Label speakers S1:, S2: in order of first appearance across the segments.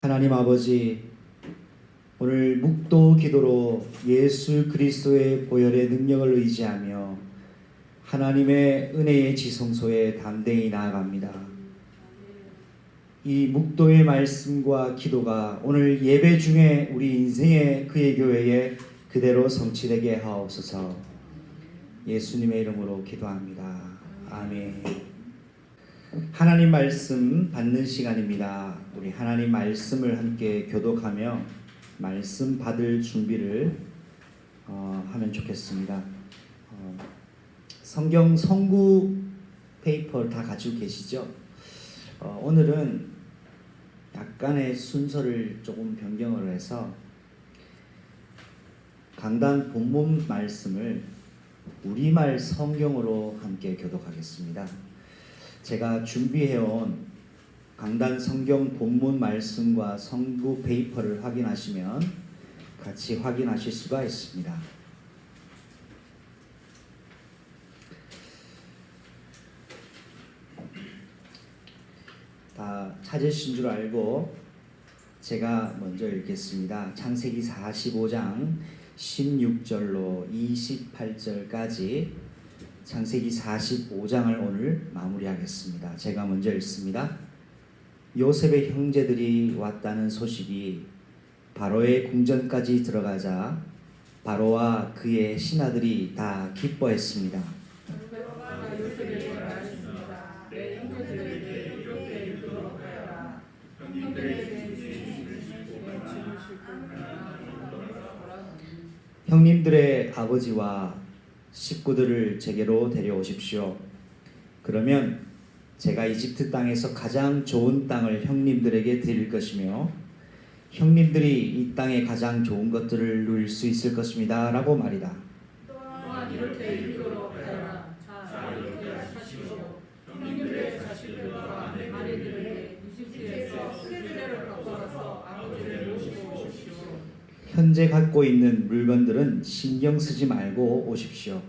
S1: 하나님 아버지, 오늘 묵도 기도로 예수 그리스도의 보혈의 능력을 의지하며 하나님의 은혜의 지성소에 담대히 나아갑니다. 이 묵도의 말씀과 기도가 오늘 예배 중에 우리 인생의 그의 교회에 그대로 성취되게 하옵소서. 예수님의 이름으로 기도합니다. 아멘. 하나님 말씀 받는 시간입니다. 우리 하나님 말씀을 함께 교독하며 말씀 받을 준비를 하면 좋겠습니다. 성경 성구 페이퍼를 다 가지고 계시죠? 오늘은 약간의 순서를 조금 변경을 해서 강단 본문 말씀을 우리말 성경으로 함께 교독하겠습니다. 제가 준비해온 강단 성경 본문 말씀과 성구 페이퍼를 확인하시면 같이 확인하실 수가 있습니다. 다 찾으신 줄 알고 제가 먼저 읽겠습니다. 창세기 45장 16절로 28절까지 창세기 45장을 오늘 마무리하겠습니다. 제가 먼저 읽습니다. 요셉의 형제들이 왔다는 소식이 바로의 궁전까지 들어가자 바로와 그의 신하들이 다 기뻐했습니다. 형님들의 아버지와 식구들을 제게로 데려오십시오. 그러면 제가 이집트 땅에서 가장 좋은 땅을 형님들에게 드릴 것이며 형님들이 이 땅의 가장 좋은 것들을 누릴 수 있을 것입니다. 라고 말이다.
S2: 또한 이렇게 이르도록 하여라. 자, 이렇게 하십시오. 형님들의 자식들과 아내들에게 이집트에서 수레를 갖고 가서 아버지를 모시고 오십시오.
S1: 현재 갖고 있는 물건들은 신경 쓰지 말고 오십시오.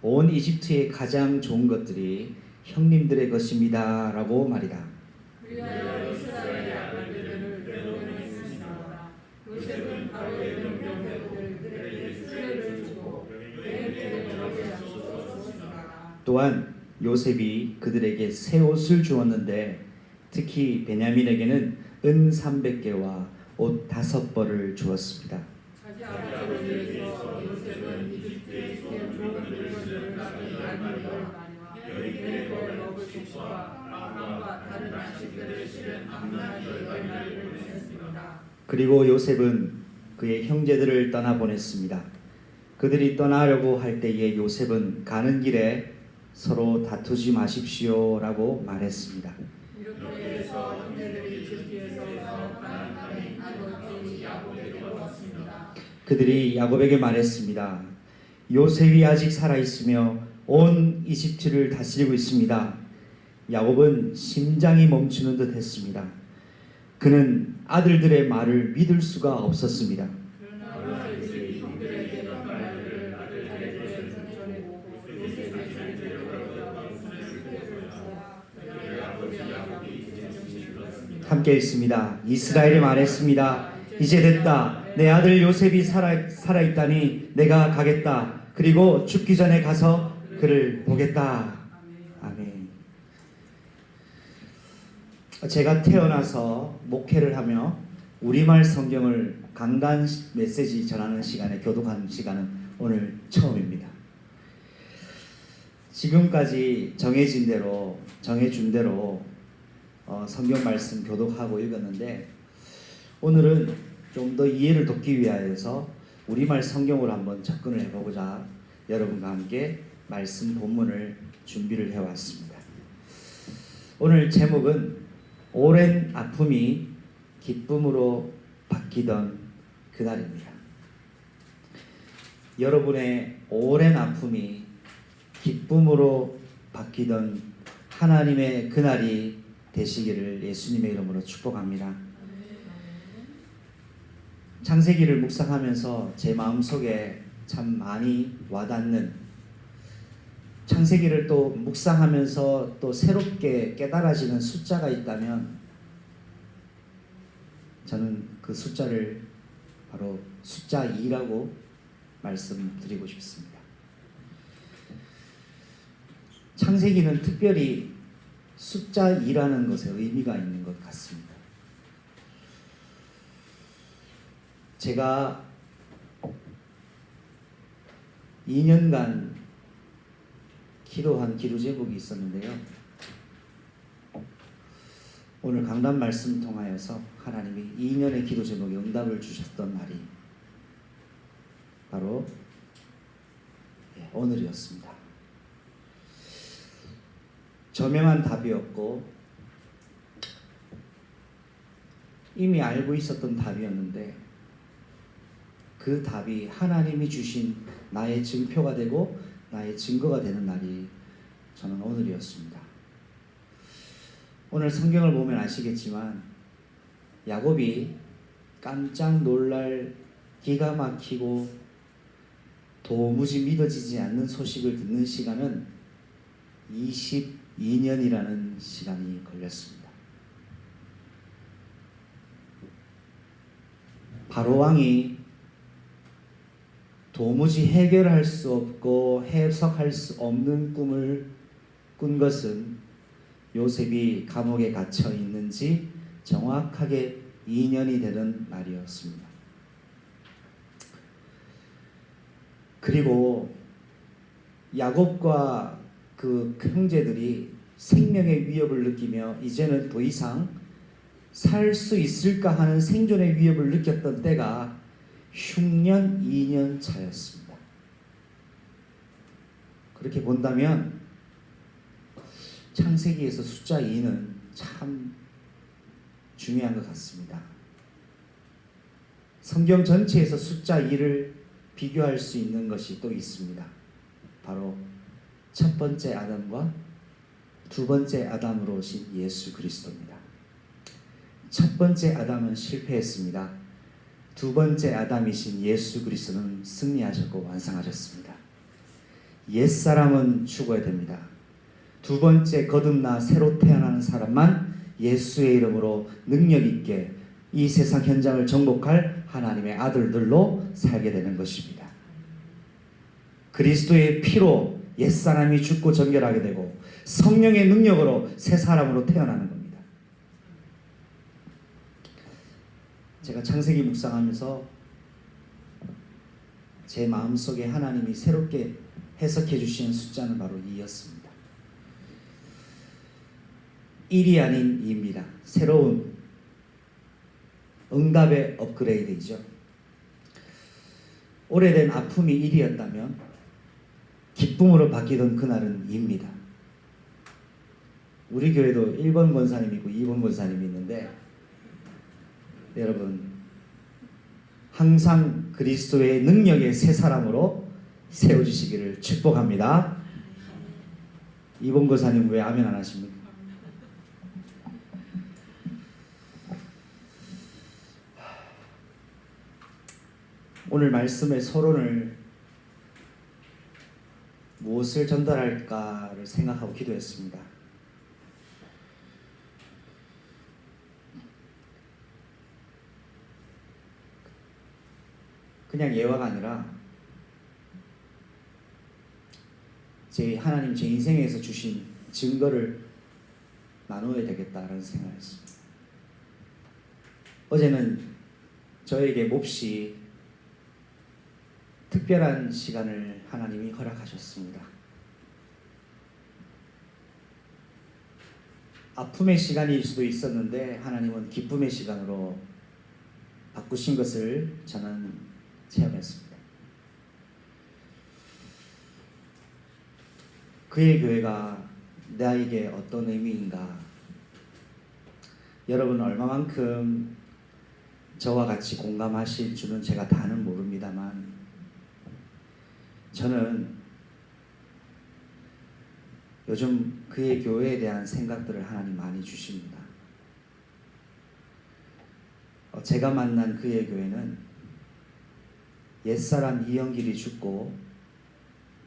S1: 온 이집트의 가장 좋은 것들이 형님들의 것입니다. 라고 말이다.
S2: 위하여 이스라엘의 아들들을 데려오셨습니다. 요셉은 바로의 명령대로 수레를 주고 여행길에 들어게 하셨습니다.
S1: 또한 요셉이 그들에게 새 옷을 주었는데 특히 베냐민에게는 은 300개와 옷 5벌을 주었습니다.
S2: 자기 아버지를 위해서 요셉은 이집트의 좋은 물건들을 나누어 여리고에 먹을 곡식과 빵과 다른 양식들을 실은 암나기 10마리를 보냈습니다.
S1: 그리고 요셉은 그의 형제들을 떠나보냈습니다. 그들이 떠나려고 할 때에 요셉은 가는 길에 서로 다투지 마십시오 라고 말했습니다.
S2: 이렇게 해서 형제들이 이집트에서 사업하는 아버지 야곱에게 왔습니다.
S1: 그들이 야곱에게 말했습니다. 요셉이 아직 살아있으며 온 이집트를 다스리고 있습니다. 야곱은 심장이 멈추는 듯 했습니다. 그는 아들들의 말을 믿을 수가 없었습니다.
S2: 그러나 요셉이 형들에게 말을 아들들에게 전해고 요셉이 자기들에게 수레를 주어 그들의 아버지 야곱이 제정신을 들었습니다.
S1: 함께 읽습니다. 이스라엘이 말했습니다. 이제 됐다. 내 아들 요셉이 살아있다니 내가 가겠다. 그리고 죽기 전에 가서 그를 보겠다. 아멘. 제가 태어나서 목회를 하며 우리말 성경을 강단 메시지 전하는 시간에 교독하는 시간은 오늘 처음입니다. 지금까지 정해준 대로 성경 말씀 교독하고 읽었는데 오늘은 좀 더 이해를 돕기 위하여서 우리말 성경으로 한번 접근을 해보고자 여러분과 함께 말씀 본문을 준비를 해왔습니다. 오늘 제목은 오랜 아픔이 기쁨으로 바뀌던 그날입니다. 여러분의 오랜 아픔이 기쁨으로 바뀌던 하나님의 그날이 되시기를 예수님의 이름으로 축복합니다. 창세기를 묵상하면서 제 마음속에 참 많이 와닿는, 창세기를 또 묵상하면서 또 새롭게 깨달아지는 숫자가 있다면 저는 그 숫자를 바로 숫자 2라고 말씀드리고 싶습니다. 창세기는 특별히 숫자 2라는 것에 의미가 있는 것 같습니다. 제가 2년간 기도한 기도 제목이 있었는데요. 오늘 강단 말씀 통하여서 하나님이 2년의 기도 제목에 응답을 주셨던 날이 바로 오늘이었습니다. 저명한 답이었고 이미 알고 있었던 답이었는데 그 답이 하나님이 주신 나의 증표가 되고 나의 증거가 되는 날이 저는 오늘이었습니다. 오늘 성경을 보면 아시겠지만 야곱이 깜짝 놀랄 기가 막히고 도무지 믿어지지 않는 소식을 듣는 시간은 22년이라는 시간이 걸렸습니다. 바로왕이 도무지 해결할 수 없고 해석할 수 없는 꿈을 꾼 것은 요셉이 감옥에 갇혀 있는지 정확하게 2년이 되는 날이었습니다. 그리고 야곱과 그 형제들이 생명의 위협을 느끼며 이제는 더 이상 살 수 있을까 하는 생존의 위협을 느꼈던 때가 흉년 2년 차였습니다. 그렇게 본다면 창세기에서 숫자 2는 참 중요한 것 같습니다. 성경 전체에서 숫자 2를 비교할 수 있는 것이 또 있습니다. 바로 첫 번째 아담과 두 번째 아담으로 오신 예수 그리스도입니다. 첫 번째 아담은 실패했습니다. 두 번째 아담이신 예수 그리스도는 승리하셨고 완성하셨습니다. 옛사람은 죽어야 됩니다. 두 번째 거듭나 새로 태어나는 사람만 예수의 이름으로 능력 있게 이 세상 현장을 정복할 하나님의 아들들로 살게 되는 것입니다. 그리스도의 피로 옛사람이 죽고 정결하게 되고 성령의 능력으로 새 사람으로 태어나는 겁니다. 제가 창세기 묵상하면서 제 마음속에 하나님이 새롭게 해석해 주시는 숫자는 바로 2였습니다. 1이 아닌 2입니다. 새로운 응답의 업그레이드이죠. 오래된 아픔이 1이었다면 기쁨으로 바뀌던 그날은 2입니다. 우리 교회도 1번 권사님이 있고 2번 권사님이 있는데 여러분 항상 그리스도의 능력의 새 사람으로 세워주시기를 축복합니다. 2번 권사님 왜 아멘 안 하십니까? 오늘 말씀의 서론을 무엇을 전달할까를 생각하고 기도했습니다. 그냥 예화가 아니라 하나님 제 인생에서 주신 증거를 나누어야 되겠다라는 생각을 했습니다. 어제는 저에게 몹시 특별한 시간을 하나님이 허락하셨습니다. 아픔의 시간일 수도 있었는데 하나님은 기쁨의 시간으로 바꾸신 것을 저는 체험했습니다. 그의 교회가 나에게 어떤 의미인가? 여러분 얼마만큼 저와 같이 공감하실 줄은 제가 다는 모릅니다만 저는 요즘 그의 교회에 대한 생각들을 하나님 많이 주십니다. 제가 만난 그의 교회는 옛사람 이영길이 죽고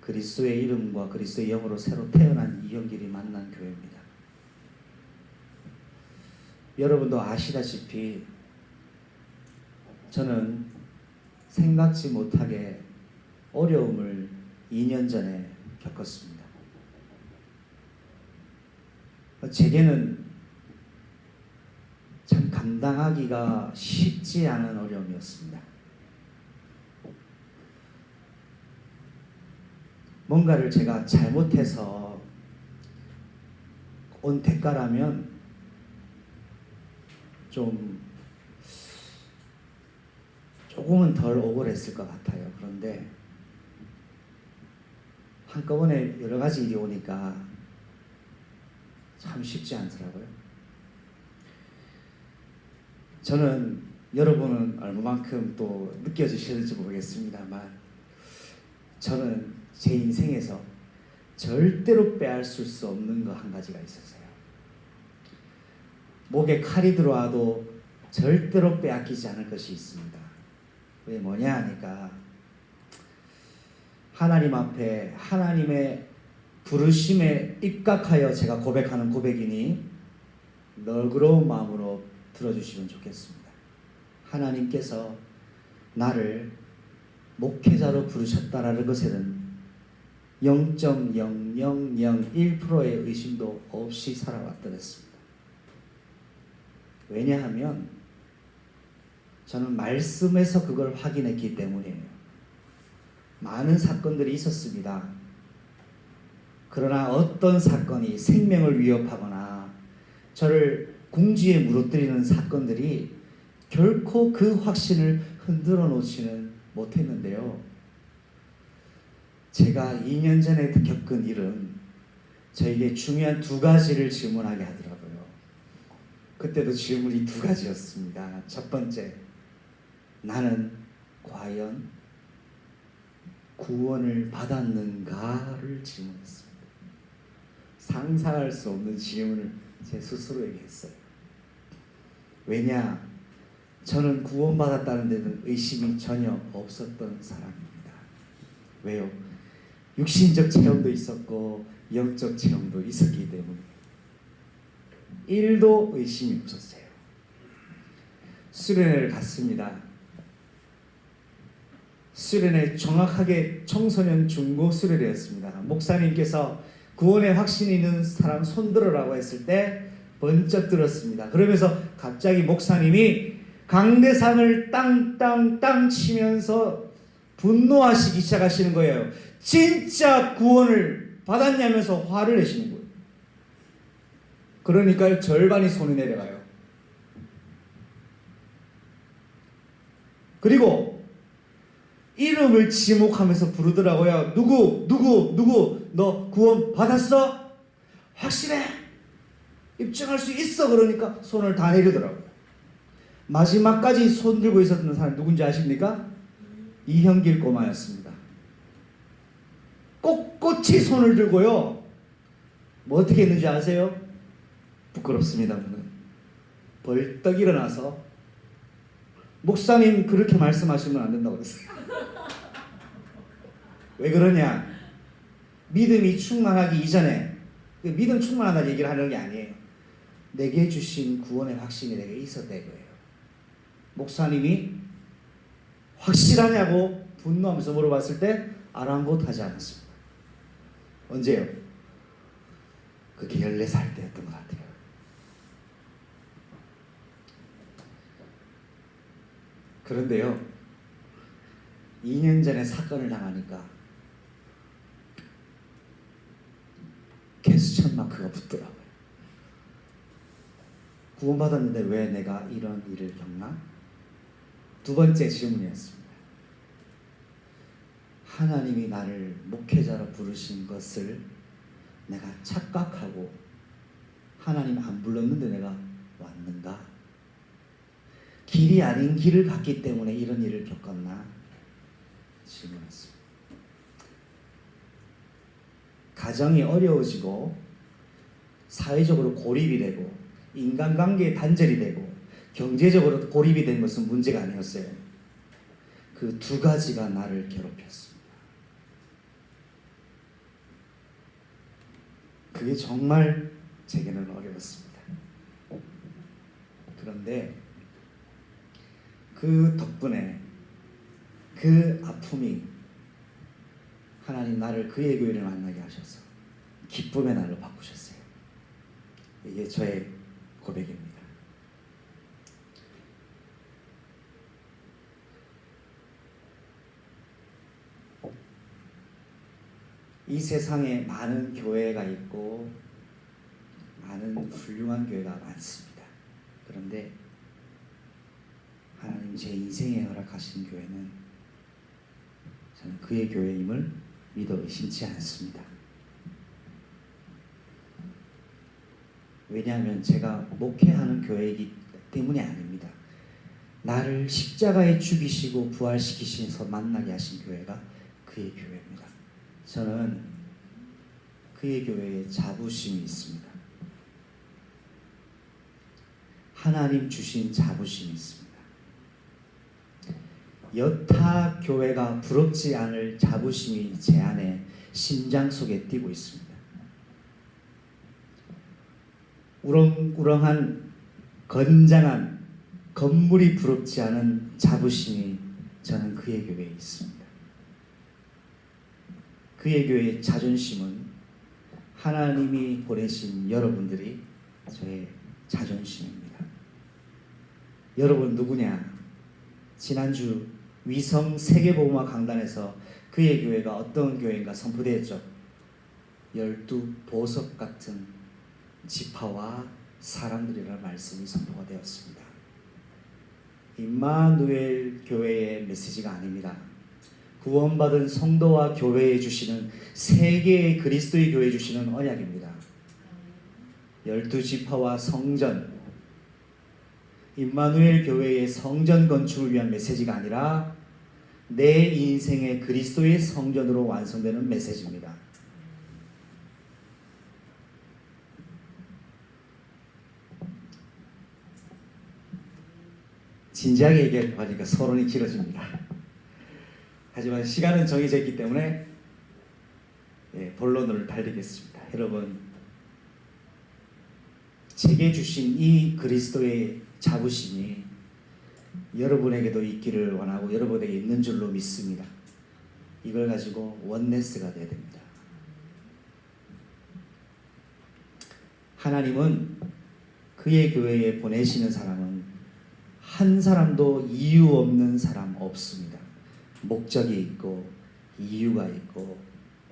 S1: 그리스도의 이름과 그리스도의 영으로 새로 태어난 이영길이 만난 교회입니다. 여러분도 아시다시피 저는 생각지 못하게 어려움을 2년 전에 겪었습니다. 제게는 참 감당하기가 쉽지 않은 어려움이었습니다. 뭔가를 제가 잘못해서 온 대가라면 조금은 덜 억울했을 것 같아요. 그런데 한꺼번에 여러 가지 일이 오니까 참 쉽지 않더라고요. 저는 여러분은 얼마만큼 또 느껴지시는지 모르겠습니다만 저는 제 인생에서 절대로 빼앗을 수 없는 거 한 가지가 있었어요. 목에 칼이 들어와도 절대로 빼앗기지 않을 것이 있습니다. 그게 뭐냐 하니까 하나님 앞에 하나님의 부르심에 입각하여 제가 고백하는 고백이니 너그러운 마음으로 들어주시면 좋겠습니다. 하나님께서 나를 목회자로 부르셨다라는 것에는 0.0001%의 의심도 없이 살아왔더랬습니다. 왜냐하면 저는 말씀에서 그걸 확인했기 때문이에요. 많은 사건들이 있었습니다. 그러나 어떤 사건이 생명을 위협하거나 저를 궁지에 무너뜨리는 사건들이 결코 그 확신을 흔들어 놓지는 못했는데요. 제가 2년 전에 겪은 일은 저에게 중요한 두 가지를 질문하게 하더라고요. 그때도 질문이 두 가지였습니다. 첫 번째, 나는 과연 구원을 받았는가를 질문했습니다. 상상할 수 없는 질문을 제 스스로에게 했어요. 왜냐? 저는 구원받았다는 데는 의심이 전혀 없었던 사람입니다. 왜요? 육신적 체험도 있었고 영적 체험도 있었기 때문에 1도 의심이 없었어요. 수련회를 갔습니다. 수련회 정확하게 청소년 중고 수련회였습니다. 목사님께서 구원의 확신이 있는 사람 손들어라고 했을 때 번쩍 들었습니다. 그러면서 갑자기 목사님이 강대상을 땅땅땅 치면서 분노하시기 시작하시는 거예요. 진짜 구원을 받았냐면서 화를 내시는 거예요. 그러니까 절반이 손이 내려가요. 그리고 이름을 지목하면서 부르더라고요. 누구 너 구원 받았어? 확실해? 입증할 수 있어? 그러니까 손을 다 내리더라고요. 마지막까지 손 들고 있었던 사람이 누군지 아십니까? 이형길 꼬마였습니다. 꼿꼿이 손을 들고요. 뭐 어떻게 했는지 아세요? 부끄럽습니다. 벌떡 일어나서 목사님 그렇게 말씀하시면 안 된다고 그랬어요. 왜 그러냐? 믿음이 충만하기 이전에, 믿음 충만하다는 얘기를 하는 게 아니에요. 내게 주신 구원의 확신이 내게 있었다 이거예요. 목사님이 확실하냐고 분노하면서 물어봤을 때 아랑곳하지 않았습니다. 언제요? 그게 14살 때였던 것 같아요. 그런데요, 2년 전에 사건을 당하니까 개수천 마크가 붙더라고요. 구원받았는데 왜 내가 이런 일을 겪나? 두 번째 질문이었습니다. 하나님이 나를 목회자로 부르신 것을 내가 착각하고 하나님 안 불렀는데 내가 왔는가? 길이 아닌 길을 갔기 때문에 이런 일을 겪었나? 질문했습니다. 가정이 어려워지고 사회적으로 고립이 되고 인간관계에 단절이 되고 경제적으로 고립이 된 것은 문제가 아니었어요. 그 두 가지가 나를 괴롭혔습니다. 그게 정말 제게는 어려웠습니다. 그런데 그 덕분에 그 아픔이 하나님 나를 그의 교회를 만나게 하셔서 기쁨의 날로 바꾸셨어요. 이게 저의 고백입니다. 이 세상에 많은 교회가 있고 많은 훌륭한 교회가 많습니다. 그런데 하나님 제 인생에 허락하신 교회는 저는 그의 교회임을 믿어 의심치 않습니다. 왜냐하면 제가 목회하는 교회이기 때문이 아닙니다. 나를 십자가에 죽이시고 부활시키셔서 만나게 하신 교회가 그의 교회입니다. 저는 그의 교회에 자부심이 있습니다. 하나님 주신 자부심이 있습니다. 여타 교회가 부럽지 않을 자부심이 제 안에 심장 속에 뛰고 있습니다. 우렁우렁한 건장한 건물이 부럽지 않은 자부심이 저는 그의 교회에 있습니다. 그의 교회의 자존심은 하나님이 보내신 여러분들이 저의 자존심입니다. 여러분 누구냐? 지난주 위성 세계보험화 강단에서 그의 교회가 어떤 교회인가 선포되었죠. 12 보석 같은 지파와 사람들이라는 말씀이 선포가 되었습니다. 임마누엘 교회의 메시지가 아닙니다. 구원받은 성도와 교회에 주시는 세계의 그리스도의 교회에 주시는 언약입니다. 12지파와 성전, 임마누엘 교회의 성전 건축을 위한 메시지가 아니라 내 인생의 그리스도의 성전으로 완성되는 메시지입니다. 진지하게 얘기하려고 하니까 서론이 길어집니다. 하지만 시간은 정해져 있기 때문에 본론을 달리겠습니다. 여러분, 제게 주신 이 그리스도의 자부심이 여러분에게도 있기를 원하고 여러분에게 있는 줄로 믿습니다. 이걸 가지고 원네스가 되어야 됩니다. 하나님은 그의 교회에 보내시는 사람은 한 사람도 이유 없는 사람 없습니다. 목적이 있고 이유가 있고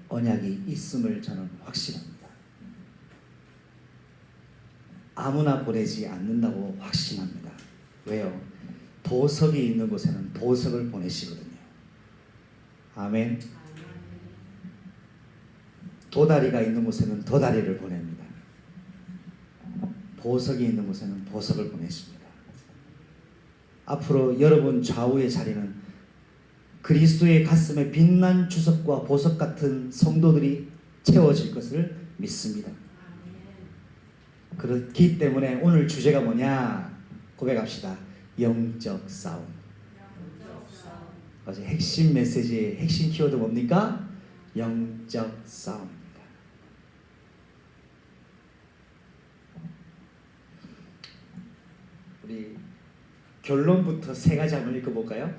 S1: 언약이 있음을 저는 확신합니다. 아무나 보내지 않는다고 확신합니다. 왜요? 보석이 있는 곳에는 보석을 보내시거든요. 아멘. 도다리가 있는 곳에는 도다리를 보냅니다. 보석이 있는 곳에는 보석을 보내십니다. 앞으로 여러분 좌우의 자리는 그리스도의 가슴에 빛난 주석과 보석 같은 성도들이 채워질 것을 믿습니다. 그렇기 때문에 오늘 주제가 뭐냐? 고백합시다. 영적 싸움. 어제 핵심 메시지의 핵심 키워드 뭡니까? 영적 싸움입니다. 우리 결론부터 세 가지 한번 읽어볼까요?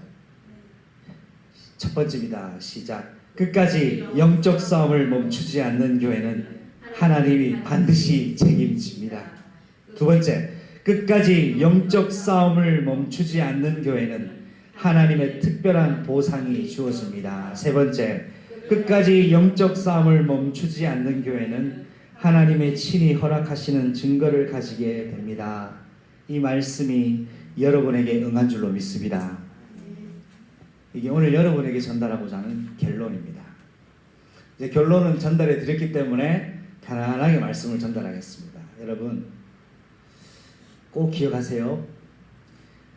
S1: 첫 번째입니다. 시작. 끝까지 영적 싸움을 멈추지 않는 교회는 하나님이 반드시 책임집니다. 두 번째, 끝까지 영적 싸움을 멈추지 않는 교회는 하나님의 특별한 보상이 주어집니다. 세 번째, 끝까지 영적 싸움을 멈추지 않는 교회는 하나님의 친히 허락하시는 증거를 가지게 됩니다. 이 말씀이 여러분에게 응한 줄로 믿습니다. 이게 오늘 여러분에게 전달하고자 하는 결론입니다. 이제 결론은 전달해 드렸기 때문에 편안하게 말씀을 전달하겠습니다. 여러분 꼭 기억하세요.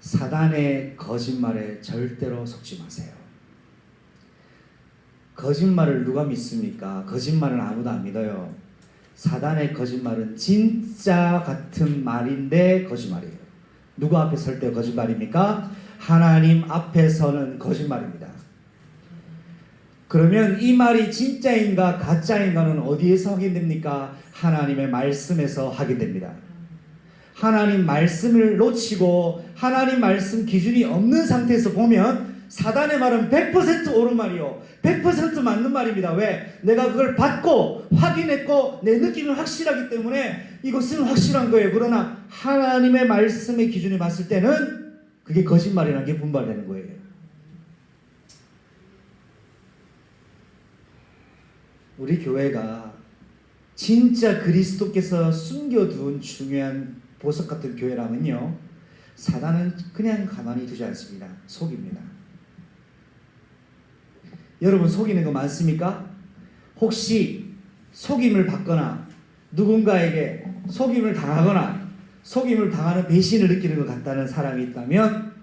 S1: 사단의 거짓말에 절대로 속지 마세요. 거짓말을 누가 믿습니까? 거짓말은 아무도 안 믿어요. 사단의 거짓말은 진짜 같은 말인데 거짓말이에요. 누구 앞에 설 때 거짓말입니까? 하나님 앞에서는 거짓말입니다. 그러면 이 말이 진짜인가 가짜인가는 어디에서 확인됩니까? 하나님의 말씀에서 확인됩니다. 하나님 말씀을 놓치고 하나님 말씀 기준이 없는 상태에서 보면 사단의 말은 100% 옳은 말이요 100% 맞는 말입니다. 왜? 내가 그걸 받고 확인했고 내 느낌이 확실하기 때문에 이것은 확실한 거예요. 그러나 하나님의 말씀의 기준이 봤을 때는 그게 거짓말이라는 게 분발되는 거예요. 우리 교회가 진짜 그리스도께서 숨겨둔 중요한 보석 같은 교회라면요, 사단은 그냥 가만히 두지 않습니다. 속입니다. 여러분 속이는 거 많습니까? 혹시 속임을 받거나 누군가에게 속임을 당하거나 속임을 당하는 배신을 느끼는 것 같다는 사람이 있다면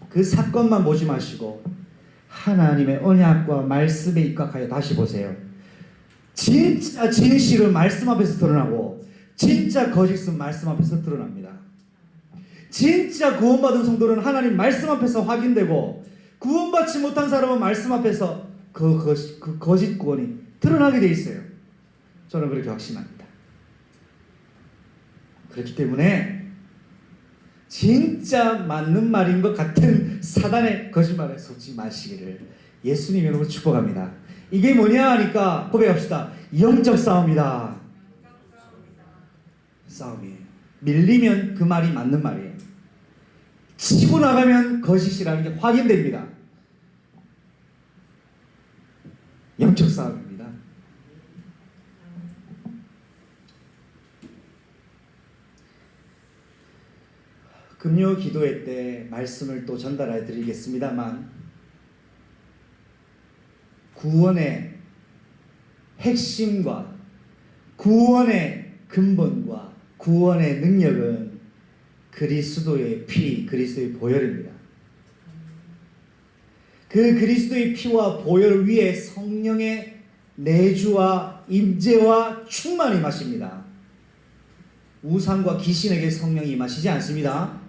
S1: 그 사건만 보지 마시고 하나님의 언약과 말씀에 입각하여 다시 보세요. 진짜 진실은 말씀 앞에서 드러나고 진짜 거짓은 말씀 앞에서 드러납니다. 진짜 구원받은 성도는 하나님 말씀 앞에서 확인되고 구원받지 못한 사람은 말씀 앞에서 그 거짓 구원이 드러나게 돼 있어요. 저는 그렇게 확신합니다. 그렇기 때문에 진짜 맞는 말인 것 같은 사단의 거짓말에 속지 마시기를 예수님 이름으로 축복합니다. 이게 뭐냐 하니까 고백합시다. 영적 싸움이다. 싸움이에요. 밀리면 그 말이 맞는 말이에요. 치고 나가면 거짓이라는 게 확인됩니다. 영적 싸움입니다. 금요 기도회 때 말씀을 또 전달해 드리겠습니다만 구원의 핵심과 구원의 근본과 구원의 능력은 그리스도의 피, 그리스도의 보혈입니다. 그 그리스도의 피와 보혈 위에 성령의 내주와 임재와 충만이 임하십니다. 우상과 귀신에게 성령이 임하시지 않습니다.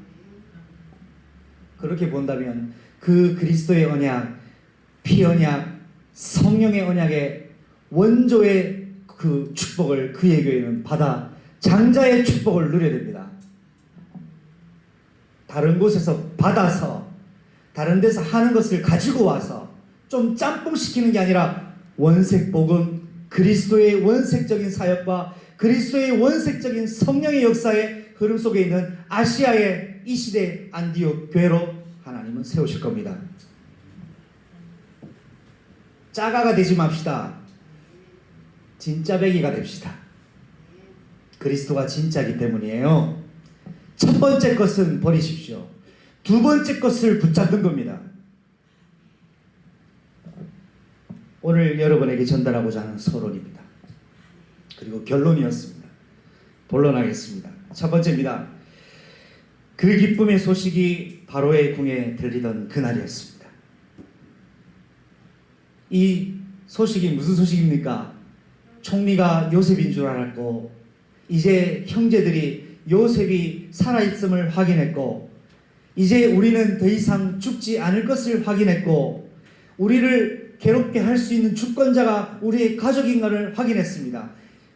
S1: 그렇게 본다면 그 그리스도의 언약, 피 언약, 성령의 언약의 원조의 그 축복을 그의 교회는 받아 장자의 축복을 누려야 됩니다. 다른 곳에서 받아서 다른 데서 하는 것을 가지고 와서 좀 짬뽕시키는 게 아니라 원색 복음, 그리스도의 원색적인 사역과 그리스도의 원색적인 성령의 역사의 흐름 속에 있는 아시아의 이 시대 안디옥 교회로 하나님은 세우실 겁니다. 짜가가 되지 맙시다. 진짜 배기가 됩시다. 그리스도가 진짜이기 때문이에요. 첫 번째 것은 버리십시오. 두 번째 것을 붙잡는 겁니다. 오늘 여러분에게 전달하고자 하는 서론입니다. 그리고 결론이었습니다. 본론하겠습니다. 첫 번째입니다. 그 기쁨의 소식이 바로의 궁에 들리던 그날이었습니다. 이 소식이 무슨 소식입니까? 총리가 요셉인 줄 알았고 이제 형제들이 요셉이 살아있음을 확인했고 이제 우리는 더 이상 죽지 않을 것을 확인했고 우리를 괴롭게 할 수 있는 주권자가 우리의 가족인가를 확인했습니다.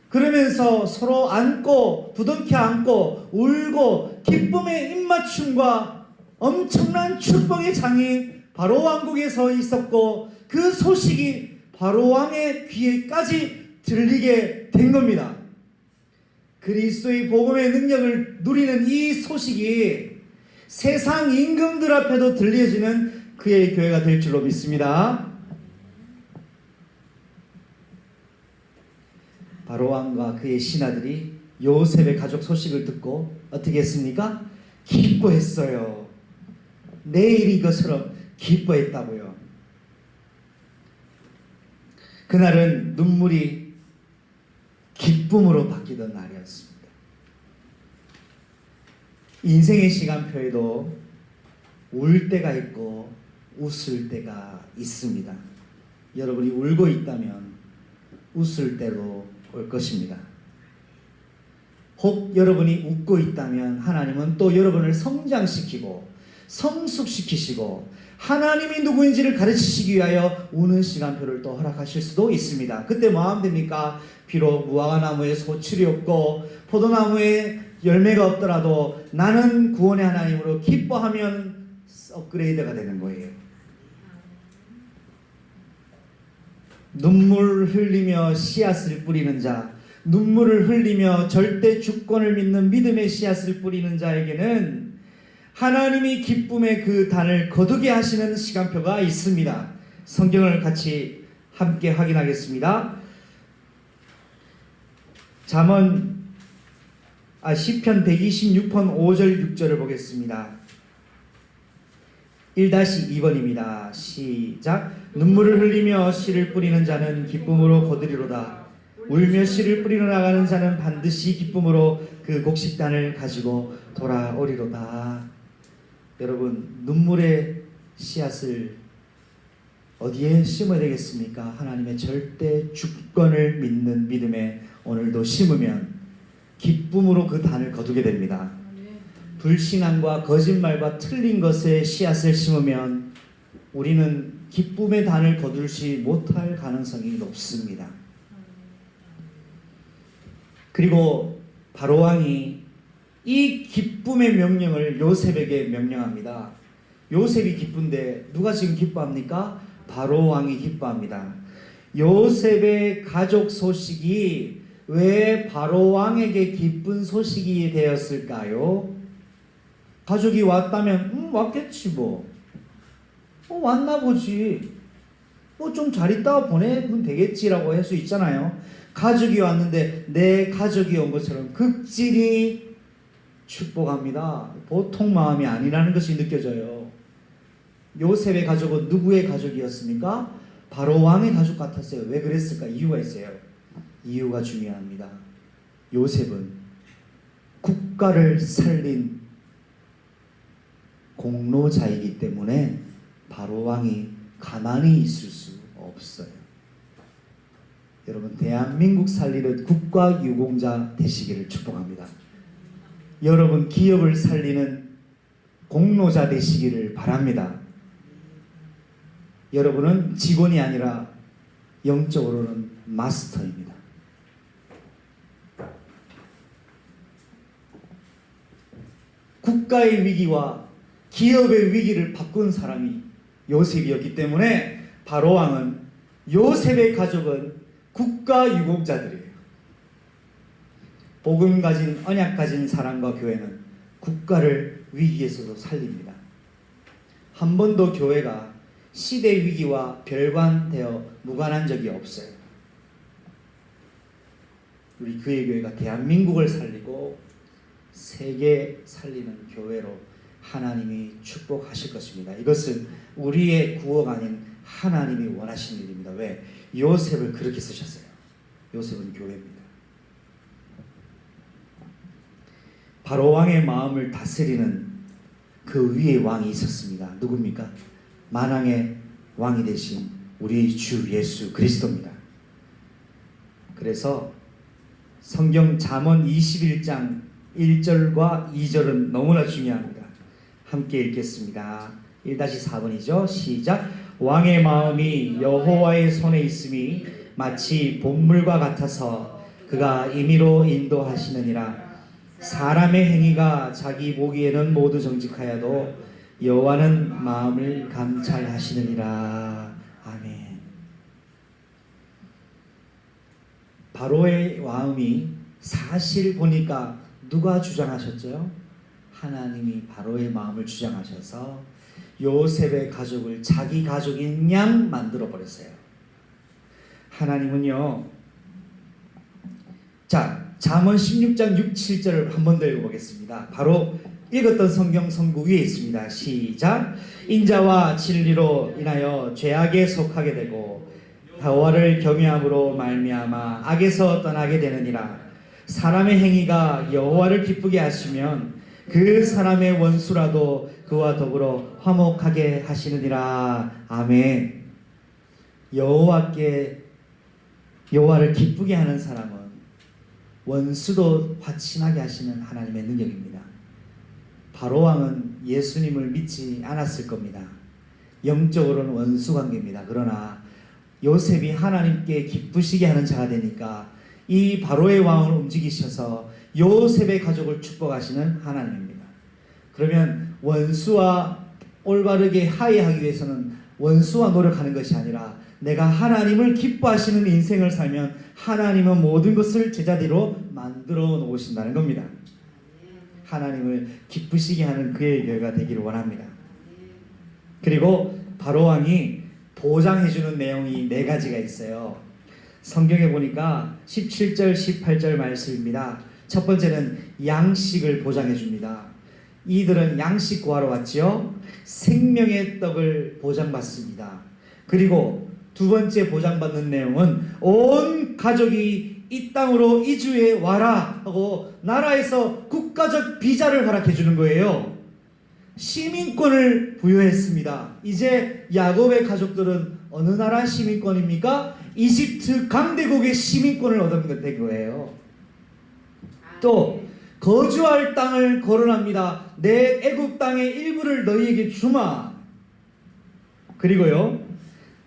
S1: 그러면서 서로 안고 부둥켜 안고 울고 기쁨의 입맞춤과 엄청난 축복의 장이 바로 왕국에 서 있었고 그 소식이 바로 왕의 귀에까지 들리게 된 겁니다. 그리스도의 복음의 능력을 누리는 이 소식이 세상 임금들 앞에도 들려지는 그의 교회가 될 줄로 믿습니다. 바로 왕과 그의 신하들이 요셉의 가족 소식을 듣고 어떻게 했습니까? 기뻐했어요. 내일이 것처럼 기뻐했다고요. 그날은 눈물이 기쁨으로 바뀌던 날이었습니다. 인생의 시간표에도 울 때가 있고 웃을 때가 있습니다. 여러분이 울고 있다면 웃을 때로 올 것입니다. 혹 여러분이 웃고 있다면 하나님은 또 여러분을 성장시키고 성숙시키시고 하나님이 누구인지를 가르치시기 위하여 우는 시간표를 또 허락하실 수도 있습니다. 그때 뭐 하면 됩니까? 비록 무화과나무에 소출이 없고 포도나무에 열매가 없더라도 나는 구원의 하나님으로 기뻐하면 업그레이드가 되는 거예요. 눈물 흘리며 씨앗을 뿌리는 자, 눈물을 흘리며 절대 주권을 믿는 믿음의 씨앗을 뿌리는 자에게는 하나님이 기쁨의 그 단을 거두게 하시는 시간표가 있습니다. 성경을 같이 함께 확인하겠습니다. 시편 126편 5절 6절을 보겠습니다. 1-2번입니다. 시작. 눈물을 흘리며 씨를 뿌리는 자는 기쁨으로 거두리로다. 울며 씨를 뿌리러 나가는 자는 반드시 기쁨으로 그 곡식단을 가지고 돌아오리로다. 여러분, 눈물의 씨앗을 어디에 심어야 되겠습니까? 하나님의 절대 주권을 믿는 믿음에 오늘도 심으면 기쁨으로 그 단을 거두게 됩니다. 불신앙과 거짓말과 틀린 것에 씨앗을 심으면 우리는 기쁨의 단을 거두지 못할 가능성이 높습니다. 그리고 바로왕이 이 기쁨의 명령을 요셉에게 명령합니다. 요셉이 기쁜데 누가 지금 기뻐합니까? 바로왕이 기뻐합니다. 요셉의 가족 소식이 왜 바로왕에게 기쁜 소식이 되었을까요? 가족이 왔다면 왔겠지 뭐. 왔나 보지. 좀 잘 있다가 보내면 되겠지라고 할 수 있잖아요. 가족이 왔는데 내 가족이 온 것처럼 극진히 축복합니다. 보통 마음이 아니라는 것이 느껴져요. 요셉의 가족은 누구의 가족이었습니까? 바로왕의 가족 같았어요. 왜 그랬을까? 이유가 있어요. 이유가 중요합니다. 요셉은 국가를 살린 공로자이기 때문에 바로왕이 가만히 있을 수 없어요. 여러분, 대한민국 살리는 국가유공자 되시기를 축복합니다. 여러분, 기업을 살리는 공로자 되시기를 바랍니다. 여러분은 직원이 아니라 영적으로는 마스터입니다. 국가의 위기와 기업의 위기를 바꾼 사람이 요셉이었기 때문에 바로왕은 요셉의 가족은 국가유공자들이에요. 복음 가진, 언약 가진 사람과 교회는 국가를 위기에서도 살립니다. 한 번도 교회가 시대 위기와 별관되어 무관한 적이 없어요. 우리 그의 교회가 대한민국을 살리고 세계 살리는 교회로 하나님이 축복하실 것입니다. 이것은 우리의 구호가 아닌 하나님이 원하시는 일입니다. 왜? 요셉을 그렇게 쓰셨어요. 요셉은 교회입니다. 바로왕의 마음을 다스리는 그 위에 왕이 있었습니다. 누굽니까? 만왕의 왕이 되신 우리 주 예수 그리스도입니다. 그래서 성경 잠언 21장 1절과 2절은 너무나 중요합니다. 함께 읽겠습니다. 1-4번이죠. 시작. 왕의 마음이 여호와의 손에 있음이 마치 봇물과 같아서 그가 임의로 인도하시느니라. 사람의 행위가 자기 보기에는 모두 정직하여도 여호와는 마음을 감찰하시느니라. 아멘. 바로의 마음이 사실 보니까 누가 주장하셨죠? 하나님이 바로의 마음을 주장하셔서 요셉의 가족을 자기 가족인 양 만들어 버렸어요. 하나님은요. 자, 잠언 16장 6, 7절을 한 번 더 읽어보겠습니다. 바로 읽었던 성경 선구 위에 있습니다. 시작. 인자와 진리로 인하여 죄악에 속하게 되고 여호와를 경외함으로 말미암아 악에서 떠나게 되느니라. 사람의 행위가 여호와를 기쁘게 하시면 그 사람의 원수라도 그와 더불어 화목하게 하시느니라. 아멘. 여호와를 기쁘게 하는 사람은 원수도 화친하게 하시는 하나님의 능력입니다. 바로왕은 예수님을 믿지 않았을 겁니다. 영적으로는 원수 관계입니다. 그러나 요셉이 하나님께 기쁘시게 하는 자가 되니까 이 바로의 왕을 움직이셔서 요셉의 가족을 축복하시는 하나님입니다. 그러면 원수와 올바르게 화해하기 위해서는 원수와 노력하는 것이 아니라 내가 하나님을 기뻐하시는 인생을 살면 하나님은 모든 것을 제자리로 만들어 놓으신다는 겁니다. 하나님을 기쁘시게 하는 그의 교회가 되기를 원합니다. 그리고 바로왕이 보장해주는 내용이 4가지가 있어요. 성경에 보니까 17절 18절 말씀입니다. 첫 번째는 양식을 보장해줍니다. 이들은 양식 구하러 왔지요. 생명의 떡을 보장받습니다. 그리고 두 번째 보장받는 내용은 온 가족이 이 땅으로 이주해 와라 하고 나라에서 국가적 비자를 허락해 주는 거예요. 시민권을 부여했습니다. 이제 야곱의 가족들은 어느 나라 시민권입니까? 이집트 강대국의 시민권을 얻은 된 거예요. 또 거주할 땅을 거론합니다. 내 애굽 땅의 일부를 너희에게 주마. 그리고요,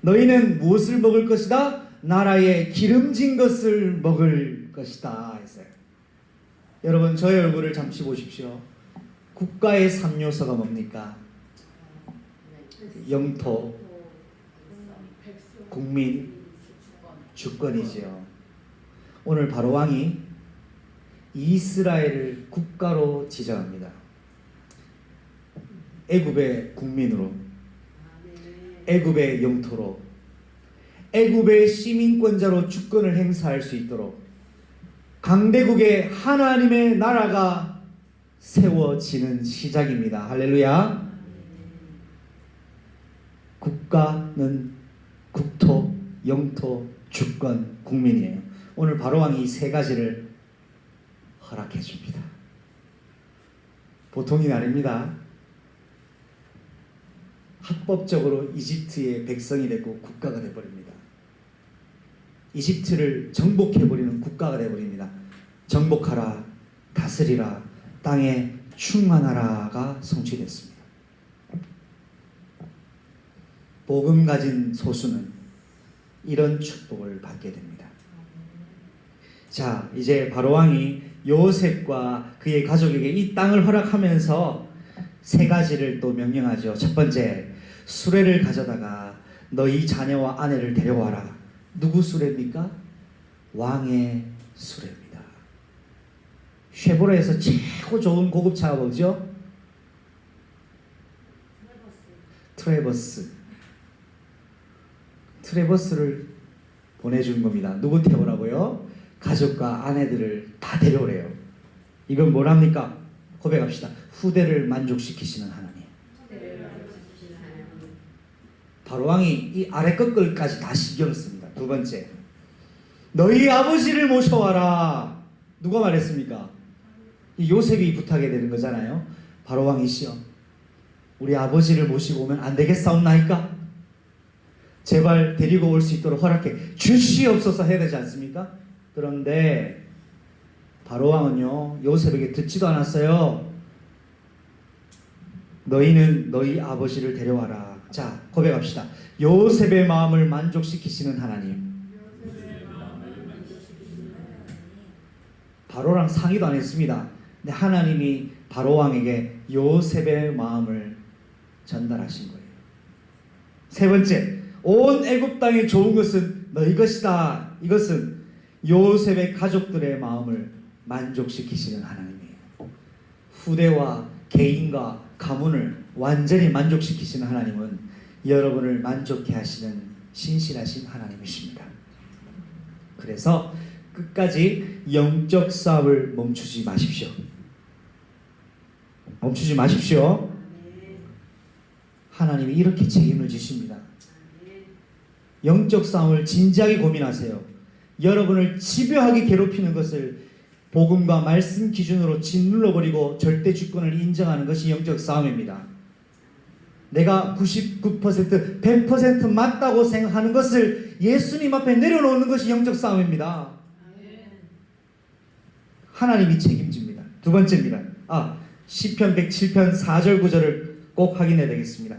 S1: 너희는 무엇을 먹을 것이다? 나라의 기름진 것을 먹을 것이다 했어요. 여러분, 저의 얼굴을 잠시 보십시오. 국가의 3요소가 뭡니까? 영토, 국민, 주권이지요. 오늘 바로왕이 이스라엘을 국가로 지정합니다. 애굽의 국민으로, 애굽의 영토로, 애굽의 시민권자로 주권을 행사할 수 있도록 강대국의 하나님의 나라가 세워지는 시작입니다. 할렐루야. 국가는 국토, 영토, 주권, 국민이에요. 오늘 바로왕이 이 3가지를 허락해 줍니다. 보통이 아닙니다. 합법적으로 이집트의 백성이 되고 국가가 되어버립니다. 이집트를 정복해버리는 국가가 되어버립니다. 정복하라, 다스리라, 땅에 충만하라가 성취됐습니다. 복음 가진 소수는 이런 축복을 받게 됩니다. 자, 이제 바로왕이 요셉과 그의 가족에게 이 땅을 허락하면서 3가지를 또 명령하죠. 첫 번째, 수레를 가져다가 너희 자녀와 아내를 데려와라. 누구 수레입니까? 왕의 수레입니다. 쉐보레에서 최고 좋은 고급차가 뭐죠? 트레버스를 보내준 겁니다. 누구 태우라고요? 가족과 아내들을 다 데려오래요. 이건 뭐랍니까? 고백합시다. 후대를 만족시키시는 하나님. 바로왕이 이 아래 끝글까지 다 신경을 씁니다. 두 번째, 너희 아버지를 모셔와라. 누가 말했습니까? 이 요셉이 부탁이 되는 거잖아요. 바로왕이시여, 우리 아버지를 모시고 오면 안 되겠사옵나이까? 제발 데리고 올 수 있도록 허락해 주시옵소서 해야 되지 않습니까? 그런데 바로왕은요, 요셉에게 듣지도 않았어요. 너희는 너희 아버지를 데려와라. 자, 고백합시다. 요셉의 마음을 만족시키시는 하나님. 바로랑 상의도 안 했습니다. 근데 하나님이 바로왕에게 요셉의 마음을 전달하신 거예요. 세 번째, 온 애굽 땅의 좋은 것은 너희 것이다. 이것은 요셉의 가족들의 마음을 만족시키시는 하나님이에요. 후대와 개인과 가문을 완전히 만족시키시는 하나님은 여러분을 만족해 하시는 신실하신 하나님이십니다. 그래서 끝까지 영적 싸움을 멈추지 마십시오. 멈추지 마십시오. 하나님이 이렇게 책임을 지십니다. 영적 싸움을 진지하게 고민하세요. 여러분을 집요하게 괴롭히는 것을 복음과 말씀 기준으로 짓눌러버리고 절대 주권을 인정하는 것이 영적 싸움입니다. 내가 99%, 100% 맞다고 생각하는 것을 예수님 앞에 내려놓는 것이 영적 싸움입니다. 하나님이 책임집니다. 두 번째입니다. 시편 107편 4절 9절을 꼭 확인해야 되겠습니다.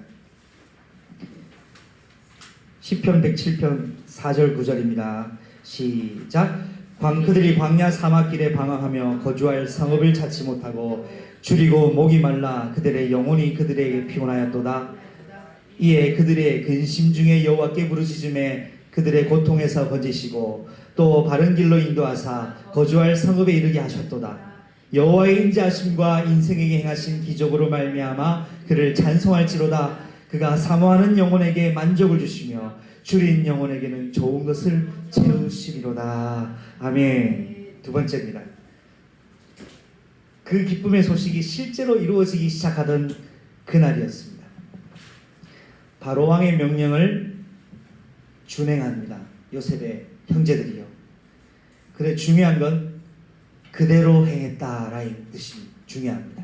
S1: 시편 107편 4절 9절입니다. 시작. 그들이 광야 사막길에 방황하며 거주할 성읍을 찾지 못하고 줄이고 목이 말라 그들의 영혼이 그들에게 피곤하였도다. 이에 그들의 근심 중에 여호와께 부르짖음에 그들의 고통에서 건지시고 또 바른 길로 인도하사 거주할 성읍에 이르게 하셨도다. 여호와의 인자하심과 인생에게 행하신 기적으로 말미암아 그를 찬송할지로다. 그가 사모하는 영혼에게 만족을 주시며 줄인 영혼에게는 좋은 것을 채우시리로다. 아멘. 두 번째입니다. 그 기쁨의 소식이 실제로 이루어지기 시작하던 그날이었습니다. 바로 왕의 명령을 준행합니다. 요셉의 형제들이요. 그런데 중요한 건 그대로 행했다라는 뜻이 중요합니다.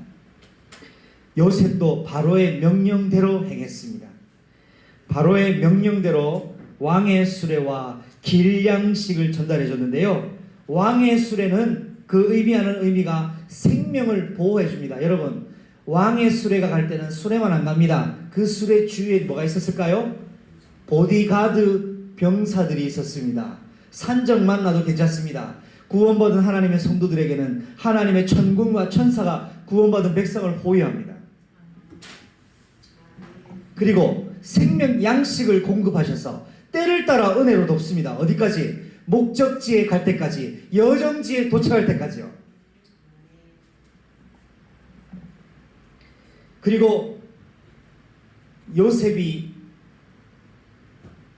S1: 요셉도 바로의 명령대로 행했습니다. 바로의 명령대로 왕의 수레와 길양식을 전달해 줬는데요. 왕의 수레는 그 의미하는 의미가 생명을 보호해 줍니다. 여러분, 왕의 수레가 갈 때는 수레만 안 갑니다. 그 수레 주위에 뭐가 있었을까요? 보디가드 병사들이 있었습니다. 산적만 나도 괜찮습니다. 구원받은 하나님의 성도들에게는 하나님의 천군과 천사가 구원받은 백성을 호위합니다. 그리고 생명 양식을 공급하셔서 때를 따라 은혜로 돕습니다. 어디까지? 목적지에 갈 때까지, 여정지에 도착할 때까지요. 그리고 요셉이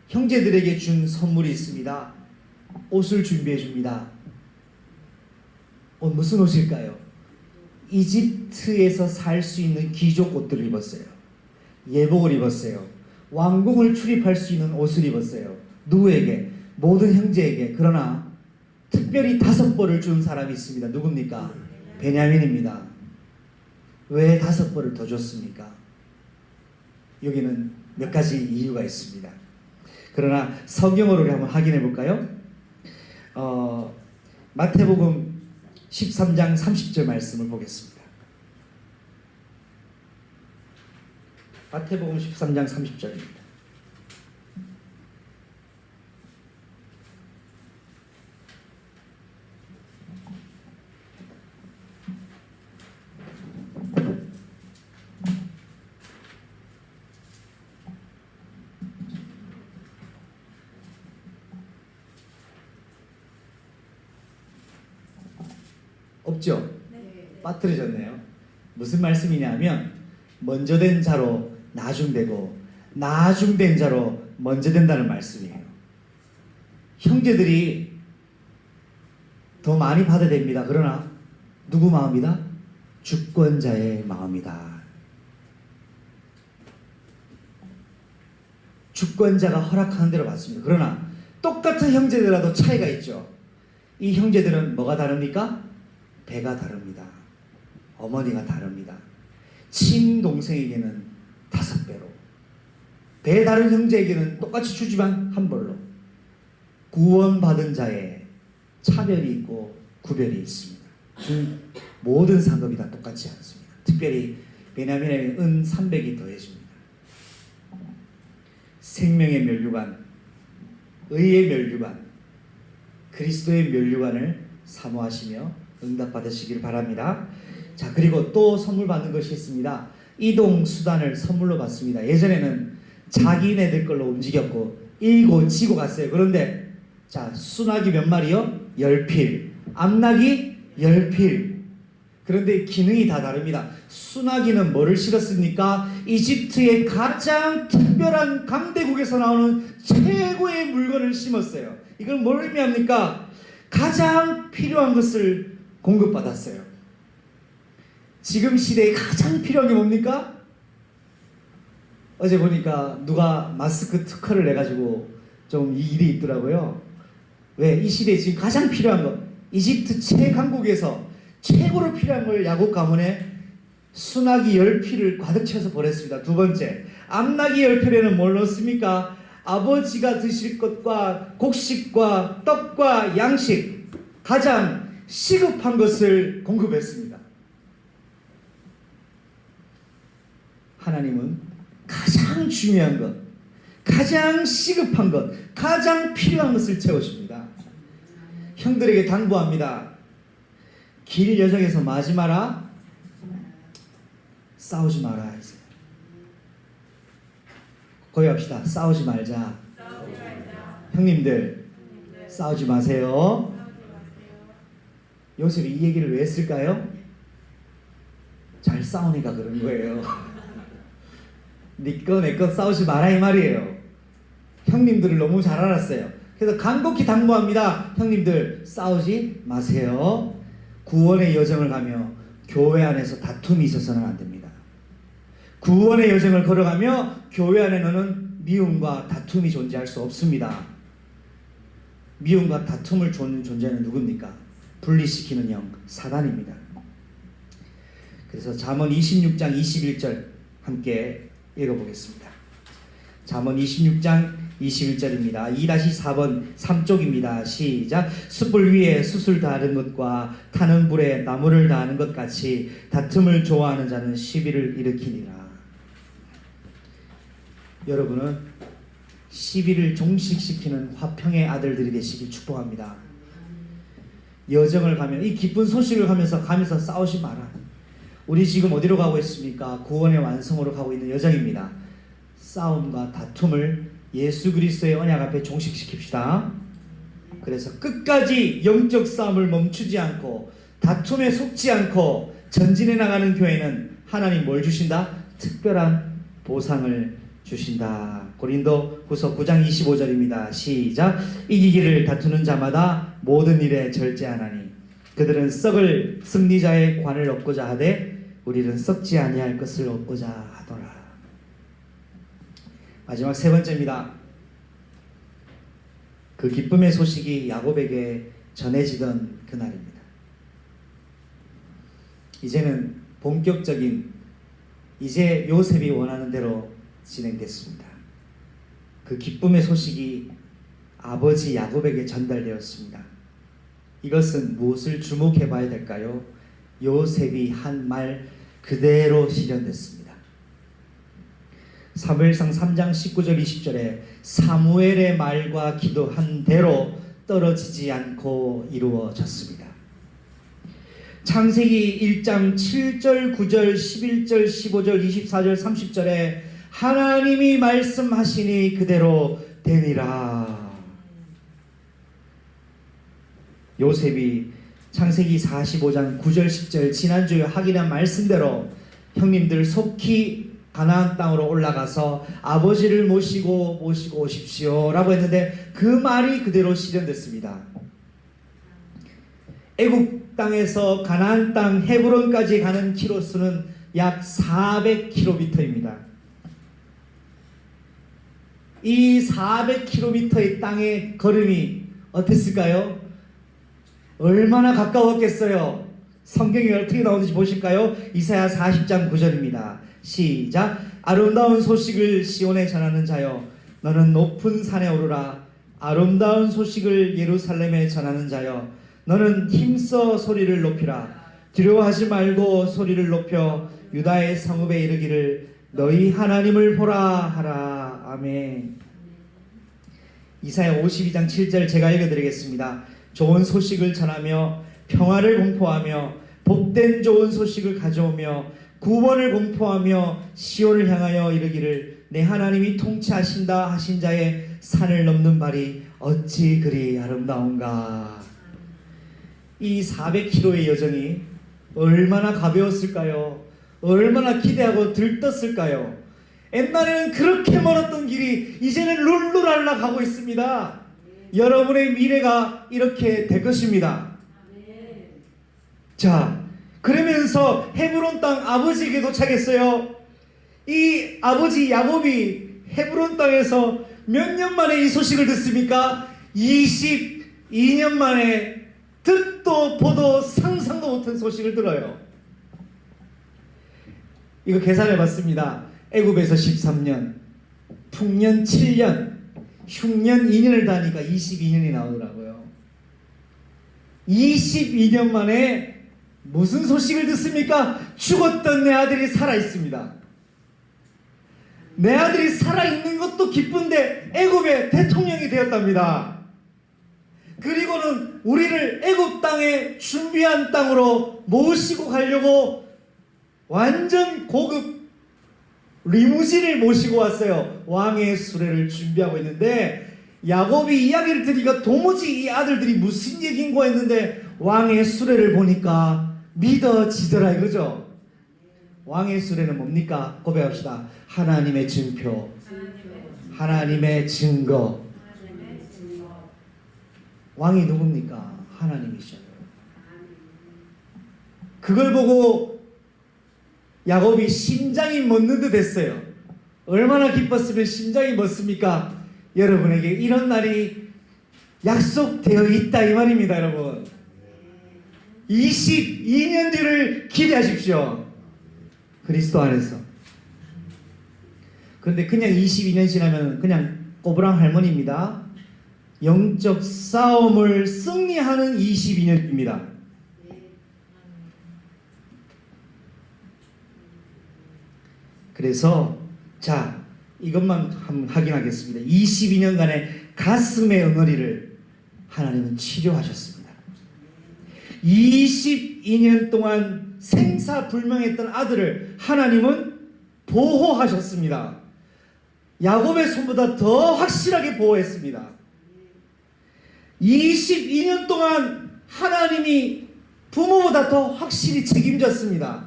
S1: 형제들에게 준 선물이 있습니다. 옷을 준비해 줍니다. 무슨 옷일까요? 이집트에서 살 수 있는 귀족 옷들을 입었어요. 예복을 입었어요. 왕궁을 출입할 수 있는 옷을 입었어요. 누구에게? 모든 형제에게. 그러나 특별히 5벌을 준 사람이 있습니다. 누굽니까? 베냐민입니다. 왜 5벌을 더 줬습니까? 여기는 몇 가지 이유가 있습니다. 그러나 성경어로 우리 한번 확인해 볼까요? 마태복음 13장 30절 말씀을 보겠습니다. 마태복음 13장 30절입니다. 없죠?
S2: 네.
S1: 빠뜨려졌네요. 무슨 말씀이냐면 먼저 된 자로 나중되고 나중된 자로 먼저 된다는 말씀이에요. 형제들이 더 많이 받아야 됩니다. 그러나 누구 마음이다? 주권자의 마음이다. 주권자가 허락하는 대로 받습니다. 그러나 똑같은 형제들라도 차이가 있죠. 이 형제들은 뭐가 다릅니까? 배가 다릅니다. 어머니가 다릅니다. 친동생에게는 5배로, 배 다른 형제에게는 똑같이 주지만 한 벌로. 구원받은 자에 차별이 있고 구별이 있습니다. 모든 상급이 다 똑같지 않습니다. 특별히 베냐민에게는 은 300이 더해집니다. 생명의 면류관, 의의 면류관, 그리스도의 면류관을 사모하시며 응답받으시길 바랍니다. 자, 그리고 또 선물 받는 것이 있습니다. 이동 수단을 선물로 받습니다. 예전에는 자기네들 걸로 움직였고 일고 지고 갔어요. 그런데 자, 수낙이 몇 마리요? 10필, 암낙이 10필. 그런데 기능이 다 다릅니다. 수낙이는 뭐를 실었습니까? 이집트의 가장 특별한 강대국에서 나오는 최고의 물건을 심었어요. 이걸 뭘 의미합니까? 가장 필요한 것을 공급받았어요. 지금 시대에 가장 필요한 게 뭡니까? 어제 보니까 누가 마스크 특허를 내가지고 좀 일이 있더라고요. 왜? 이 시대에 지금 가장 필요한 거, 이집트 최강국에서 최고로 필요한 걸 야곱 가문에 수낙이 10필을 가득 채워서 보냈습니다. 두 번째, 암낙이 10필에는 뭘 넣었습니까? 아버지가 드실 것과 곡식과 떡과 양식, 가장 시급한 것을 공급했습니다. 하나님은 가장 중요한 것, 가장 시급한 것, 가장 필요한 것을 채우십니다. 형들에게 당부합니다. 길 여정에서 뭐 하지 마라? 싸우지 마라. 고백합시다. 싸우지 말자. 형님들, 싸우지 마세요. 요셉이 이 얘기를 왜 했을까요? 잘 싸우니까 그런 거예요. 니꺼 내꺼 싸우지 마라 이 말이에요. 형님들을 너무 잘 알았어요. 그래서 간곡히 당부합니다. 형님들, 싸우지 마세요. 구원의 여정을 가며 교회 안에서 다툼이 있어서는 안 됩니다. 구원의 여정을 걸어가며 교회 안에는 미움과 다툼이 존재할 수 없습니다. 미움과 다툼을 주는 존재는 누굽니까? 분리시키는 영, 사단입니다. 그래서 잠언 26장 21절 함께 읽어보겠습니다. 잠언 26장 21절입니다. 2-4번 3쪽입니다. 시작. 숯불 위에 숯을 다하는 것과 타는 불에 나무를 다하는 것 같이 다툼을 좋아하는 자는 시비를 일으키니라. 여러분은 시비를 종식시키는 화평의 아들들이 되시길 축복합니다. 여정을 가면 이 기쁜 소식을 가면서 싸우지 마라. 우리 지금 어디로 가고 있습니까? 구원의 완성으로 가고 있는 여정입니다. 싸움과 다툼을 예수 그리스도의 언약 앞에 종식시킵시다. 그래서 끝까지 영적 싸움을 멈추지 않고 다툼에 속지 않고 전진해 나가는 교회는 하나님 뭘 주신다? 특별한 보상을 주신다. 고린도후서 9장 25절입니다. 시작. 이기기를 다투는 자마다 모든 일에 절제하나니 그들은 썩을 승리자의 관을 얻고자 하되 우리는 썩지 아니할 것을 얻고자 하더라. 마지막 세 번째입니다. 그 기쁨의 소식이 야곱에게 전해지던 그날입니다. 이제는 본격적인 이제 요셉이 원하는 대로 진행됐습니다. 그 기쁨의 소식이 아버지 야곱에게 전달되었습니다. 이것은 무엇을 주목해 봐야 될까요? 요셉이 한 말 그대로 실현됐습니다. 사무엘상 3장 19절 20절에 사무엘의 말과 기도한 대로 떨어지지 않고 이루어졌습니다. 창세기 1장 7절 9절 11절 15절 24절 30절에 하나님이 말씀하시니 그대로 되니라. 요셉이 창세기 45장 9절 10절 지난주에 확인한 말씀대로 형님들 속히 가나안 땅으로 올라가서 아버지를 모시고 오십시오 라고 했는데 그 말이 그대로 실현됐습니다. 애국 땅에서 가나안 땅 헤브론까지 가는 키로수는 약 400km입니다. 이 400km의 땅의 걸음이 어땠을까요? 얼마나 가까웠겠어요? 성경이 어떻게 나오는지 보실까요? 이사야 40장 9절입니다. 시작. 아름다운 소식을 시온에 전하는 자여 너는 높은 산에 오르라. 아름다운 소식을 예루살렘에 전하는 자여 너는 힘써 소리를 높이라. 두려워하지 말고 소리를 높여 유다의 성읍에 이르기를 너희 하나님을 보라 하라. 아멘. 이사야 52장 7절 제가 읽어드리겠습니다. 좋은 소식을 전하며 평화를 공포하며 복된 좋은 소식을 가져오며 구원을 공포하며 시온을 향하여 이르기를 내 하나님이 통치하신다 하신 자의 산을 넘는 발이 어찌 그리 아름다운가. 이 400km의 여정이 얼마나 가벼웠을까요? 얼마나 기대하고 들떴을까요? 옛날에는 그렇게 멀었던 길이 이제는 룰루랄라 가고 있습니다. 여러분의 미래가 이렇게 될 것입니다. 자, 그러면서 헤브론 땅 아버지에게 도착했어요. 이 아버지 야곱이 헤브론 땅에서 몇 년 만에 이 소식을 듣습니까? 22년 만에 듣도 보도 상상도 못한 소식을 들어요. 이거 계산해 봤습니다. 애굽에서 13년, 풍년 7년, 흉년 2년을 다니까 22년이 나오더라고요. 22년 만에 무슨 소식을 듣습니까? 죽었던 내 아들이 살아있습니다. 내 아들이 살아있는 것도 기쁜데 애굽의 대통령이 되었답니다. 그리고는 우리를 애굽 땅에 준비한 땅으로 모시고 가려고 완전 고급 리무진을 모시고 왔어요. 왕의 수레를 준비하고 있는데 야곱이 이야기를 들으니까 도무지 이 아들들이 무슨 얘기인고 했는데 왕의 수레를 보니까 믿어지더라 이거죠. 왕의 수레는 뭡니까? 고백합시다. 하나님의 증표, 하나님의 증거. 왕이 누굽니까? 하나님이셔요. 그걸 보고 야곱이 심장이 멎는 듯 했어요. 얼마나 기뻤으면 심장이 멎습니까? 여러분에게 이런 날이 약속되어 있다 이 말입니다. 여러분 22년 뒤를 기대하십시오. 그리스도 안에서. 그런데 그냥 22년 지나면 그냥 꼬부랑 할머니입니다. 영적 싸움을 승리하는 22년입니다. 그래서 자 이것만 한번 확인하겠습니다. 22년간의 가슴의 응어리를 하나님은 치료하셨습니다. 22년 동안 생사불명했던 아들을 하나님은 보호하셨습니다. 야곱의 손보다 더 확실하게 보호했습니다. 22년 동안 하나님이 부모보다 더 확실히 책임졌습니다.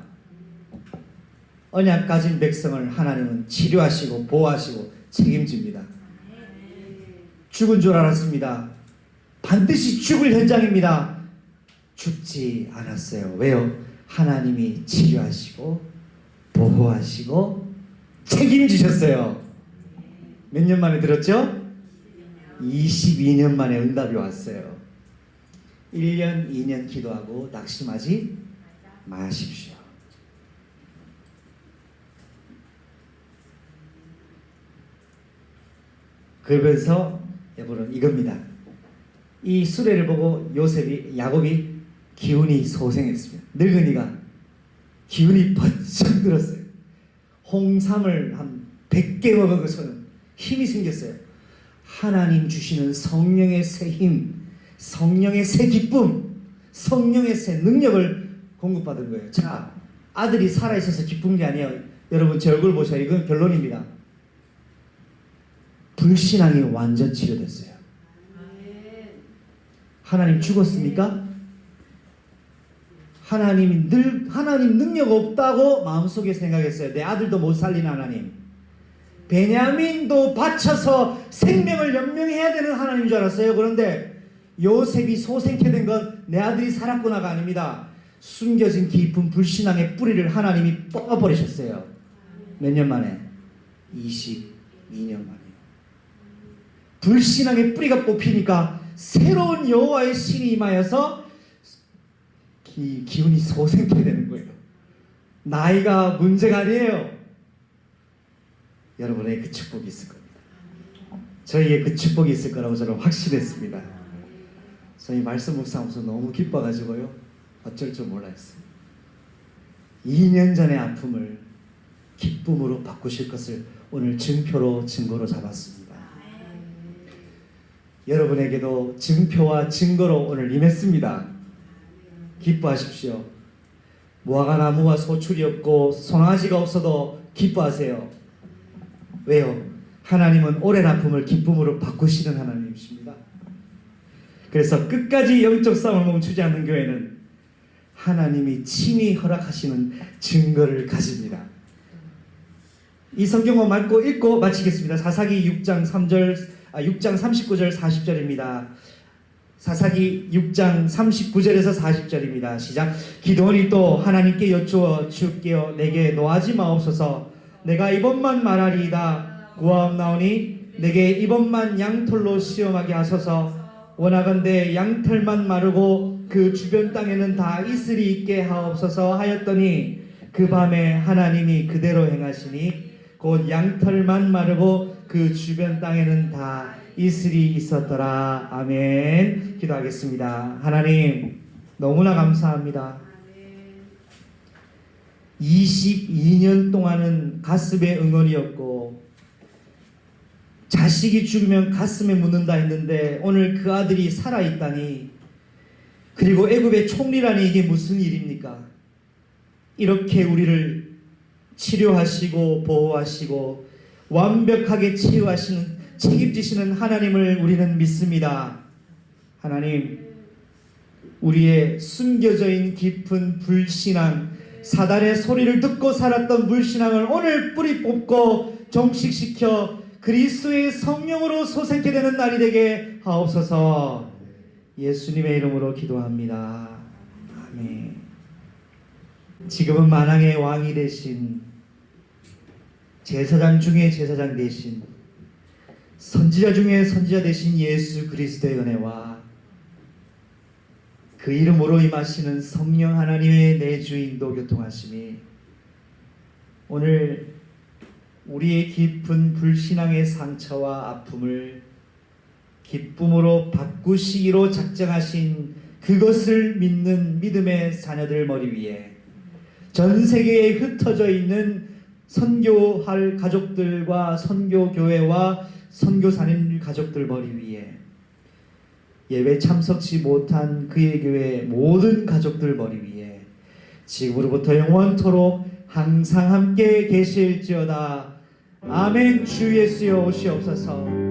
S1: 언약 가진 백성을 하나님은 치료하시고 보호하시고 책임집니다. 죽은 줄 알았습니다. 반드시 죽을 현장입니다. 죽지 않았어요. 왜요? 하나님이 치료하시고 보호하시고 책임지셨어요. 몇 년 만에 들었죠? 22년 만에 응답이 왔어요. 1년, 2년 기도하고 낙심하지 마십시오. 그러면서 여러분 이겁니다. 이 수레를 보고 야곱이 기운이 소생했습니다. 늙은이가 기운이 번쩍 들었어요. 홍삼을 한 100개 먹은 것처럼 힘이 생겼어요. 하나님 주시는 성령의 새 힘, 성령의 새 기쁨, 성령의 새 능력을 공급받은 거예요. 자, 아들이 살아있어서 기쁜 게 아니에요. 여러분 제 얼굴 보세요. 이건 결론입니다. 불신앙이 완전 치료됐어요. 하나님 죽었습니까? 하나님 능력 없다고 마음속에 생각했어요. 내 아들도 못 살리는 하나님. 베냐민도 바쳐서 생명을 연명해야 되는 하나님인 줄 알았어요. 그런데 요셉이 소생케 된 건 내 아들이 살았구나가 아닙니다. 숨겨진 깊은 불신앙의 뿌리를 하나님이 뽑아버리셨어요. 몇 년 만에? 22년 만에. 불신앙의 뿌리가 뽑히니까 새로운 여호와의 신이 임하여서 기운이 소생케 되는 거예요. 나이가 문제가 아니에요. 여러분의 그 축복이 있을 겁니다. 저희의 그 축복이 있을 거라고 저는 확신했습니다. 저희 말씀 묵상하면서 너무 기뻐가지고요. 어쩔 줄 몰랐어요. 2년 전의 아픔을 기쁨으로 바꾸실 것을 오늘 증거로 잡았습니다. 여러분에게도 증표와 증거로 오늘 임했습니다. 기뻐하십시오. 무화과 나무와 소출이 없고 송아지가 없어도 기뻐하세요. 왜요? 하나님은 오랜 아픔을 기쁨으로 바꾸시는 하나님이십니다. 그래서 끝까지 영적 싸움을 멈추지 않는 교회는 하나님이 친히 허락하시는 증거를 가집니다. 이 성경을 읽고 마치겠습니다. 사사기 6장 39절 40절입니다. 사사기 6장 39절에서 40절입니다. 시작. 기드온이 또 하나님께 여쭈어 주께여 내게 노하지 마옵소서. 내가 이번만 말하리이다. 구하옵나오니 내게 이번만 양털로 시험하게 하소서. 원하건대 양털만 마르고 그 주변 땅에는 다 이슬이 있게 하옵소서 하였더니 그 밤에 하나님이 그대로 행하시니 곧 양털만 마르고 그 주변 땅에는 다 이슬이 있었더라. 아멘. 기도하겠습니다. 하나님 너무나 감사합니다. 22년 동안은 가슴의 응원이었고 자식이 죽으면 가슴에 묻는다 했는데 오늘 그 아들이 살아있다니, 그리고 애굽의 총리라니 이게 무슨 일입니까? 이렇게 우리를 치료하시고 보호하시고 완벽하게 치유하시는, 책임지시는 하나님을 우리는 믿습니다. 하나님, 우리의 숨겨져 있는 깊은 불신앙, 사단의 소리를 듣고 살았던 불신앙을 오늘 뿌리 뽑고 종식시켜 그리스도의 성령으로 소생케 되는 날이 되게 하옵소서. 예수님의 이름으로 기도합니다. 아멘. 지금은 만왕의 왕이 되신, 제사장 중에 제사장 되신, 선지자 중에 선지자 되신 예수 그리스도의 은혜와 그 이름으로 임하시는 성령 하나님의 내주인도 교통하심이 오늘 우리의 깊은 불신앙의 상처와 아픔을 기쁨으로 바꾸시기로 작정하신 그것을 믿는 믿음의 자녀들 머리 위에, 전 세계에 흩어져 있는 선교할 가족들과 선교교회와 선교사님 가족들 머리 위에, 예배 참석치 못한 그의 교회 모든 가족들 머리 위에 지금으로부터 영원토록 항상 함께 계실지어다. 아멘. 주 예수여 오시옵소서.